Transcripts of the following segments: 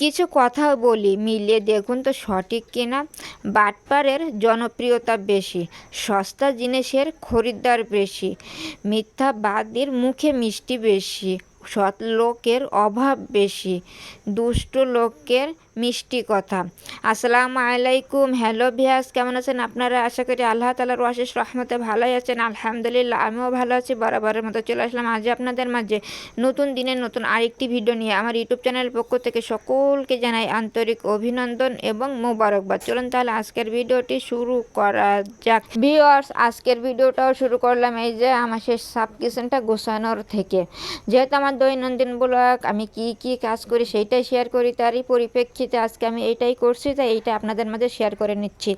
কিছু কথা বলি, মিলিয়ে দেখুন তো সঠিক কিনা। বাটপারের জনপ্রিয়তা বেশি, সস্তা জিনিসের খরিদ্দার বেশি, মিথ্যাবাদীর মুখে মিষ্টি বেশি, সৎ লোকের অভাব বেশি, দুষ্ট লোকের মিষ্টি কথা। আসসালামু আলাইকুম। হ্যালো ভিয়াস, কেমন আছেন আপনারা? আশা করি আল্লাহ তাআলার অশেষ রহমতে ভালোই আছেন। আলহামদুলিল্লাহ, আমিও ভালো আছি। বরাবরের মতো চলে আসলাম আজ আপনাদের মাঝে নতুন দিনের নতুন আরেকটি ভিডিও নিয়ে। আমার ইউটিউব চ্যানেলের পক্ষ থেকে সকলকে জানাই আন্তরিক অভিনন্দন এবং মোবারকবাদ। চলুন তাহলে আজকের ভিডিওটি শুরু করা যাক। ভিউয়ার্স, আজকের ভিডিওটাও শুরু করলাম এই যে আমার শেষ সাব কিচেনটা গোছানোর থেকে। যেহেতু আমার দৈনন্দিন ব্লগ, আমি কি কাজ করি সেইটাই শেয়ার করি, তারই পরিপ্রেক্ষিতে আজকে আমি এইটাই করছি, তাই এইটা আপনাদের মাঝে শেয়ার করে নিচ্ছি।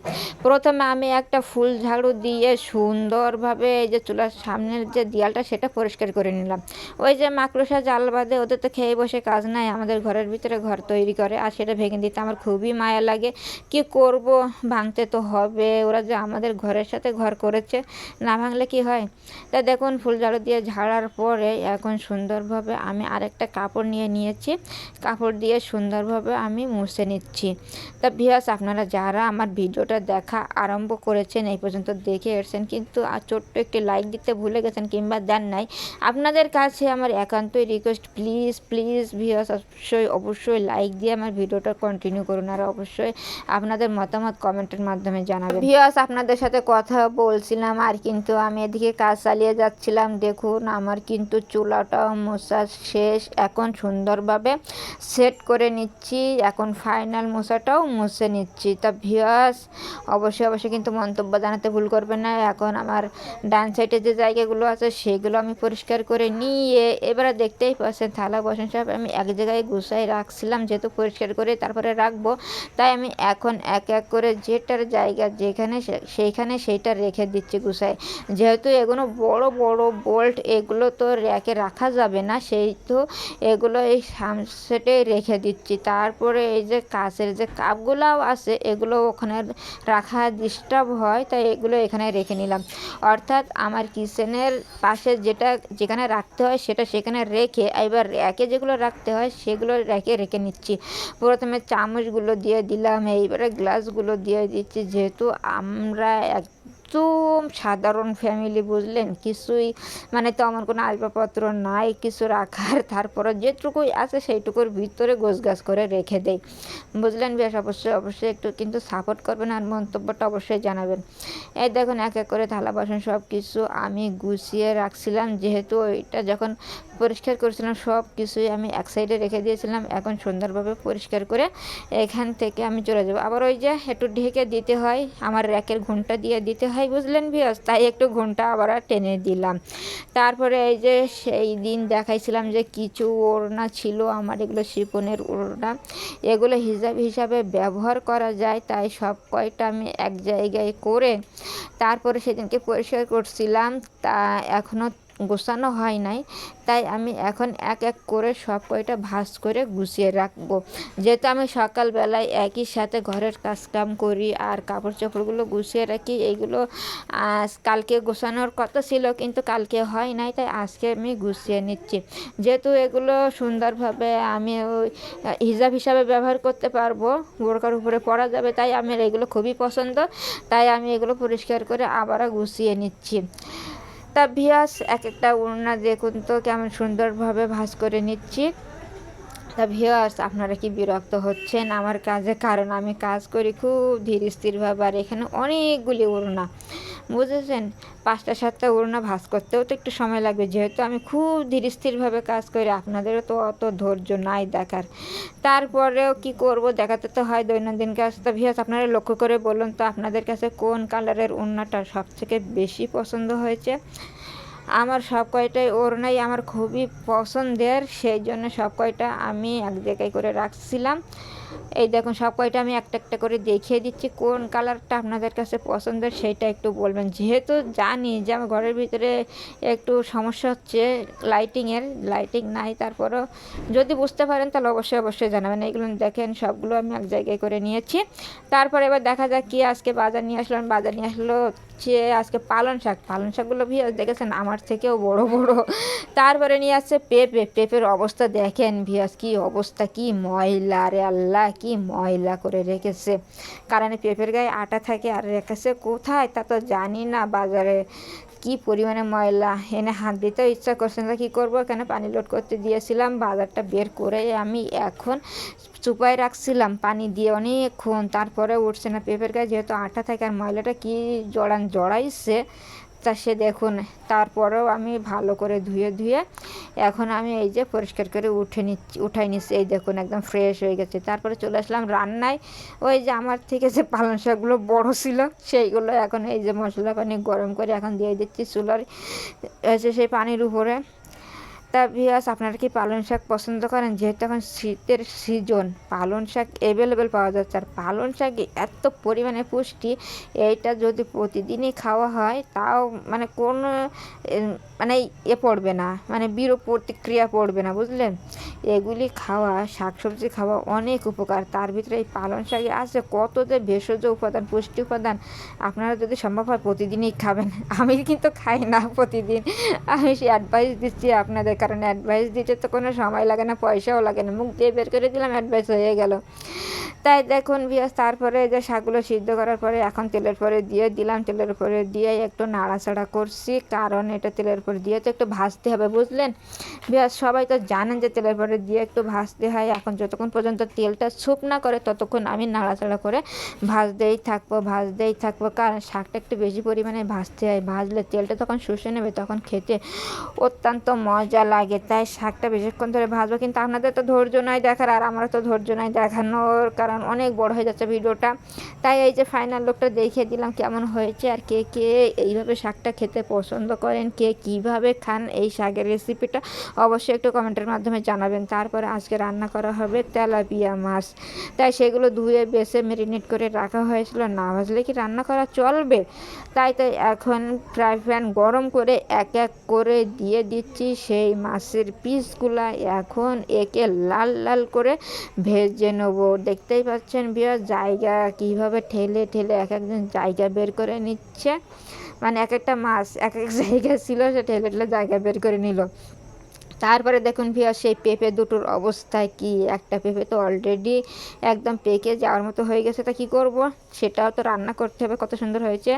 প্রথমে আমি একটা ফুল ঝাড়ু দিয়ে সুন্দরভাবে এই যে চুলার সামনের যে দেয়ালটা সেটা পরিষ্কার করে নিলাম। ওই যে মাকড়সা জাল বাঁধে, ওদের তো খেয়ে বসে কাজ নাই, আমাদের ঘরের ভিতরে ঘর তৈরি করে, আর সেটা ভেঙে দিতে আমার খুবই মায়া লাগে। কি করব, ভাঙতে তো হবে, ওরা যে আমাদের ঘরের সাথে ঘর করেছে, না ভাঙলে কি হয়। তা দেখুন, ফুল ঝাড়ু দিয়ে ঝাড়ার পরে এখন সুন্দরভাবে আমি আরেকটা কাপড় নিয়েছি, কাপড় দিয়ে সুন্দরভাবে আমি মুছে নিচ্ছি। তা ভিউয়ার্স, আপনারা যারা আমার ভিডিওটা দেখা আরম্ভ করেছেন, এই পর্যন্ত দেখে এসেছেন, কিন্তু ছোট্ট একটি লাইক দিতে ভুলে গেছেন কিংবা দেন নাই, আপনাদের কাছে আমার একান্তই রিকোয়েস্ট, প্লিজ প্লিজ ভিউয়ার্স, অবশ্যই লাইক দিয়ে আমার ভিডিওটা কন্টিনিউ করুন, আর অবশ্যই আপনাদের মতামত কমেন্টের মাধ্যমে জানাবেন। ভিউয়ার্স, আপনাদের সাথে কথা বলছিলাম আর কিন্তু আমি এদিকে কাজ চালিয়ে যাচ্ছিলাম। দেখুন, আমার কিন্তু চুলাটাও মোছা শেষ, এখন সুন্দরভাবে সেট করে নিচ্ছি, এখন ফাইনাল মোছাটাও মুছে নিচ্ছি। তা ভিউয়ার্স, অবশ্যই কিন্তু মন্তব্য জানাতে ভুল করবেন না। এখন আমার ডান সাইডে যে জায়গাগুলো আছে সেগুলো আমি পরিষ্কার করে নিয়ে, এবারে দেখতেই পাচ্ছেন থালা বাসন সব আমি এক জায়গায় গুছাই রাখছিলাম, যেহেতু পরিষ্কার করে তারপরে রাখবো, তাই আমি এখন এক এক করে যেটার জায়গা যেখানে সেইখানে সেইটা রেখে দিচ্ছি গুছাই। যেহেতু এগুলো বড় বড় বোল্ট, এগুলো তো র্যাকে রাখা যাবে না, সেই তো এগুলো এই সামসেটে রেখে দিচ্ছি। তারপরে এই যে কাঁচের যে কাপগুলোও আছে, এগুলো ওখানে রাখা ডিস্টার্ব হয়, তাই এগুলো এখানে রেখে নিলাম। অর্থাৎ আমার কিচেনের পাশে যেখানে রাখতে হয় সেটা সেখানে রেখে, এবার র্যাকে যেগুলো রাখতে হয় সেগুলো রেখে নিচ্ছি। প্রথমে চামচগুলো দিয়ে দিলাম, এইবারে গ্লাসগুলো দিয়ে দিচ্ছি। যেহেতু আমরা একদম সাধারণ ফ্যামিলি, বুঝলেন, কিছুই মানে তেমন কোনো আসবাবপত্র নাই কিছু রাখার, তারপরে যেটুকুই আছে সেইটুকুর ভিতরে গোছগাছ করে রেখে দেই, বুঝলেন। বেশ, অবশ্যই একটু কিন্তু সাপোর্ট করবেন আর মন্তব্যটা অবশ্যই জানাবেন। এই দেখুন, এক এক করে থালা বাসন সব কিছু আমি গুছিয়ে রাখছিলাম, যেহেতু ওইটা যখন পরিষ্কার করেছিলাম সব কিছুই আমি এক সাইডে রেখে দিয়েছিলাম। এখন সুন্দরভাবে পরিষ্কার করে এখান থেকে আমি চলে যাব। আবার ওই যে একটু ঢেকে দিতে হয়, আমার র্যাকের ঘুমটা দিয়ে দিতে হয়, বুঝলেন ভিউয়ার্স, তাই একটু ঘুমটা আবার টেনে দিলাম। তারপরে এই যে সেই দিন দেখাইছিলাম যে কিছু ওড়না ছিল আমার, এগুলো শিফনের ওড়না, এগুলো হিসাবে ব্যবহার করা যায়, তাই সব কয়টা আমি এক জায়গায় করে তারপরে সেদিনকে পরিষ্কার করছিলাম। তা এখনও গোছানো হয় নাই, তাই আমি এখন এক এক করে সব কয়টা ভাঁজ করে গুছিয়ে রাখবো। যেহেতু আমি সকালবেলায় একই সাথে ঘরের কাজকাম করি আর কাপড় চোপড়গুলো গুছিয়ে রাখি, এইগুলো কালকে গোছানোর কথা ছিল কিন্তু কালকে হয় নাই, তাই আজকে আমি গুছিয়ে নিচ্ছি। যেহেতু এগুলো সুন্দরভাবে আমি ওই হিসাবে ব্যবহার করতে পারবো, বোরকার উপরে পরা যাবে, তাই আমার এগুলো খুবই পছন্দ, তাই আমি এগুলো পরিষ্কার করে আবারও গুছিয়ে নিচ্ছি। তা ভিউয়ার্স, এক একটা ওড়না দেখুন তো কেমন সুন্দরভাবে ভাঁজ করে নিচ্ছি। তা ভিউয়ার্স, আপনারা কি বিরক্ত হচ্ছেন আমার কাজে? কারণ আমি কাজ করি খুব ধীর স্থিরভাবে, আর এখানে অনেকগুলি ওড়না, বুঝেছেন, 5টা 7টা ওড়না ভাঁজ করতেও তো একটু সময় লাগবে। যেহেতু আমি খুব ধীর স্থিরভাবে কাজ করি, আপনাদেরও তো অত ধৈর্য নাই দেখার, তারপরেও কি করব, দেখাতে তো হয় দৈনন্দিন কাজ। তা ভিউয়ার্স, আপনারা লক্ষ্য করে বলুন তো আপনাদের কাছে কোন কালারের ওড়নাটা সবথেকে বেশি পছন্দ হয়েছে। আমার সব কয়টাই ওড়নাই আমার খুবই পছন্দের, সেই জন্য সব কয়টা আমি এক জায়গায় করে রাখছিলাম। এই দেখুন, সব কয়টা আমি একটা একটা করে দেখিয়ে দিচ্ছি, কোন কালারটা আপনাদের কাছে পছন্দের সেইটা একটু বলবেন। যেহেতু জানি যে আমার ঘরের ভিতরে একটু সমস্যা হচ্ছে লাইটিং নাই, তারপরেও যদি বুঝতে পারেন তাহলে অবশ্যই জানাবেন। এইগুলো দেখেন সবগুলো আমি এক জায়গায় করে নিয়েছি। তারপরে এবার দেখা যাক কি আজকে বাজার নিয়ে আসলো হচ্ছে আজকে পালং শাকগুলো ভিউয়ার্স দেখেছেন আমার থেকেও বড় বড়। তারপরে নিয়ে আসছে পেঁপের অবস্থা দেখেন ভিউয়ার্স, কি অবস্থা, কি ময়লা রে আল্লাহ, কি ময়লা করে রেখেছে। কারণ পেঁপের গায়ে আটা থাকে আর রেখেছে কোথায় তা তো জানি না। বাজারে কি পরিমাণে ময়লা, এনে হাত দিতেও ইচ্ছা করছে না। কী করবো, কেন পানি লোড করতে দিয়েছিলাম, বাজারটা বের করে আমি এখন চুপায় রাখছিলাম পানি দিয়ে অনেকক্ষণ, তারপরে উঠছে না। পেঁপের গায়ে যেহেতু আটা থাকে আর ময়লাটা কি জড়াইছে তা সে দেখুন। তারপরেও আমি ভালো করে ধুয়ে এখন আমি এই যে পরিষ্কার করে উঠাই নিচ্ছি। এই দেখুন একদম ফ্রেশ হয়ে গেছে। তারপরে চলে আসলাম রান্নায়। ওই যে আমার থেকে যে পালং শাকগুলো বড় ছিল সেইগুলো এখন এই যে মশলা পানি গরম করে এখন দিয়ে দিচ্ছি চুলার সেই পানির উপরে। তা ভিউয়ার্স, আপনারা কি পালং শাক পছন্দ করেন? যেহেতু এখন শীতের সিজন, পালং শাক অ্যাভেলেবেল পাওয়া যাচ্ছে। আর পালং শাকে এত পরিমাণে পুষ্টি, এইটা যদি প্রতিদিনই খাওয়া হয় তাও মানে কোনো মানে পড়বে না, মানে বিরূপ প্রতিক্রিয়া পড়বে না, বুঝলেন? এগুলি খাওয়া, শাকসবজি খাওয়া অনেক উপকার। তার ভিতরে এই পালং শাকে আছে কত যে ভেষজ উপাদান, পুষ্টি উপাদান। আপনারা যদি সম্ভব হয় প্রতিদিনই খাবেন। আমি কিন্তু খাই না প্রতিদিন, আমি সে অ্যাডভাইস দিচ্ছি আপনাদের, কারণ অ্যাডভাইস দিতে তো কোনো সময় লাগে না, পয়সাও লাগে না, মুখ দিয়ে বের করে দিলাম অ্যাডভাইস হয়ে গেল। তাই দেখুন ভিউয়ার্স, তারপরে যে শাকগুলো সিদ্ধ করার পরে এখন তেলের পরে দিয়ে দিলাম। তেলের পরে দিয়ে একটু নাড়াচাড়া করছি, কারণ এটা তেলের পরে দিয়ে তো একটু ভাজতে হবে, বুঝলেন ভিউয়ার্স? সবাই তো জানেন যে তেলের পরে দিয়ে একটু ভাজতে হয়। এখন যতক্ষণ পর্যন্ত তেলটা ছুপ না করে ততক্ষণ আমি নাড়াচাড়া করে ভাজতেই থাকবো, কারণ শাকটা একটু বেশি পরিমাণে ভাজতে হয়। ভাজলে তেলটা তখন শুষে নেবে, তখন খেতে অত্যন্ত মজা লাগে। তাই শাকটা বেশিক্ষণ ধরে ভাজবো। কিন্তু আপনাদের তো ধৈর্য নয় দেখার, আর আমারও তো ধৈর্য নয় দেখানোর, কারণ অনেক বড় হয়ে যাচ্ছে ভিডিওটা। তাই এই যে ফাইনাল লুকটা দেখিয়ে দিলাম কেমন হয়েছে। আর কে কে এইভাবে শাকটা খেতে পছন্দ করেন, কে কীভাবে খান এই শাকের রেসিপিটা অবশ্যই একটু কমেন্টের মাধ্যমে জানাবেন। তারপরে আজকে রান্না করা হবে তেলাপিয়া মাছ। তাই সেগুলো ধুয়ে বেছে ম্যারিনেট করে রাখা হয়েছিল। না ভাজলে কি রান্না করা চলবে? তাই এখন ফ্রাই প্যান গরম করে এক এক করে দিয়ে দিচ্ছি সেই মাছের পিসগুলা। এখন একে লাল লাল করে ভেজে নেবো। দেখতেই পাচ্ছেন ভিউয়ার্স, জায়গা কীভাবে ঠেলে এক একজন জায়গা বের করে নিচ্ছে, মানে এক একটা মাছ এক এক জায়গা ছিল, সে ঠেলে জায়গা বের করে নিল। তারপরে দেখুন ভিউয়ার্স, সেই পেঁপে দুটোর অবস্থায় কি, একটা পেঁপে তো অলরেডি একদম পেকে যাওয়ার মতো হয়ে গেছে। তা কী করব, সেটাও তো রান্না করতে হবে। কত সুন্দর হয়েছে।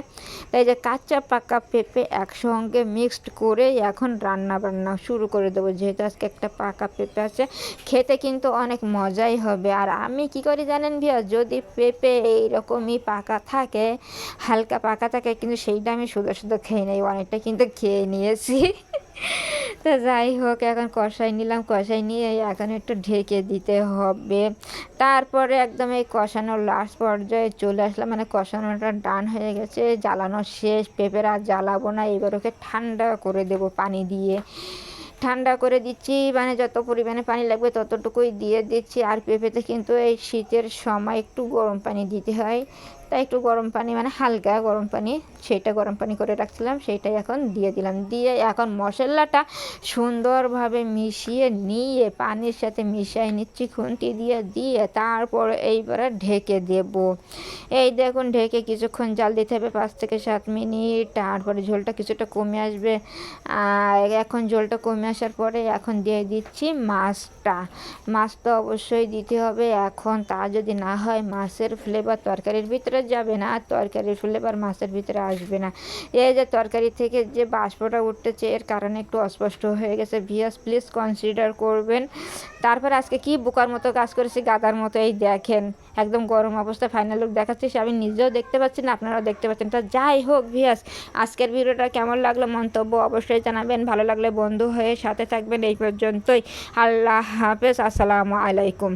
তাই যে কাঁচা পাকা পেঁপে একসঙ্গে মিক্সড করে এখন রান্না শুরু করে দেবো। যেহেতু আজকে একটা পাকা পেঁপে আছে, খেতে কিন্তু অনেক মজাই হবে। আর আমি কি করি জানেন ভিউয়ার্স, যদি পেঁপে এইরকমই পাকা থাকে, হালকা পাকা থাকে, কিন্তু সেইটা আমি শুধু খেয়ে নেই, অনেকটা কিন্তু খেয়ে নিয়েছি। তো যাই হোক, এখন কষাই নিলাম, কষাই নিয়ে এখন একটু ঢেকে দিতে হবে। তারপরে একদম এই কষানোর লাস্ট পর্যায়ে চলে আসলাম, মানে কষানোটা ডান হয়ে গেছে, জ্বালানো শেষ। পেঁপের আর জ্বালাবো না, এবার ওকে ঠান্ডা করে দেবো পানি দিয়ে। ঠান্ডা করে দিচ্ছি, মানে যত পরিমাণে পানি লাগবে ততটুকুই দিয়ে দিচ্ছি। আর পেঁপেতে কিন্তু এই শীতের সময় একটু গরম পানি দিতে হয়। তাই একটু গরম পানি, মানে হালকা গরম পানি, সেইটা গরম পানি করে রাখছিলাম, সেইটাই এখন দিয়ে দিলাম। দিয়ে এখন মশলাটা সুন্দরভাবে মিশিয়ে নিয়ে পানির সাথে মিশিয়ে নিচ্ছি খুন্তি দিয়ে তারপর এইবারে ঢেকে দেব। এই দেখুন, ঢেকে কিছুক্ষণ জাল দিতে হবে, 5 থেকে 7 মিনিট। তারপরে ঝোলটা কিছুটা কমে আসবে। আর এখন ঝোলটা কমে আসার পরে এখন দিয়ে দিচ্ছি মাছটা অবশ্যই দিতে হবে। এখন তা যদি না হয়, মাছের ফ্লেভার তরকারির ভিতরে যাবে না, আর তরকারির ফ্লেভার মাছের ভিতরে আসবে না। এই যে তরকারি থেকে যে বাষ্পটা উঠতেছে, এর কারণে একটু অস্পষ্ট হয়ে গেছে। ভিউয়ার্স প্লিজ কনসিডার করবেন। তারপর আজকে কি বোকার মতো কাজ করেছি, গাদার মতো। এই দেখেন একদম গরম অবস্থায় ফাইনাল লুক দেখাচ্ছি, আমি নিজেও দেখতে পাচ্ছি না, আপনারাও দেখতে পাচ্ছেন। তা যাই হোক ভিউয়ার্স, আজকের ভিডিওটা কেমন লাগলো মন্তব্য অবশ্যই জানাবেন। ভালো লাগলে বন্ধু হয়ে সাথে থাকবেন। এই পর্যন্তই, আল্লাহ হাফেজ, আসসালামু আলাইকুম।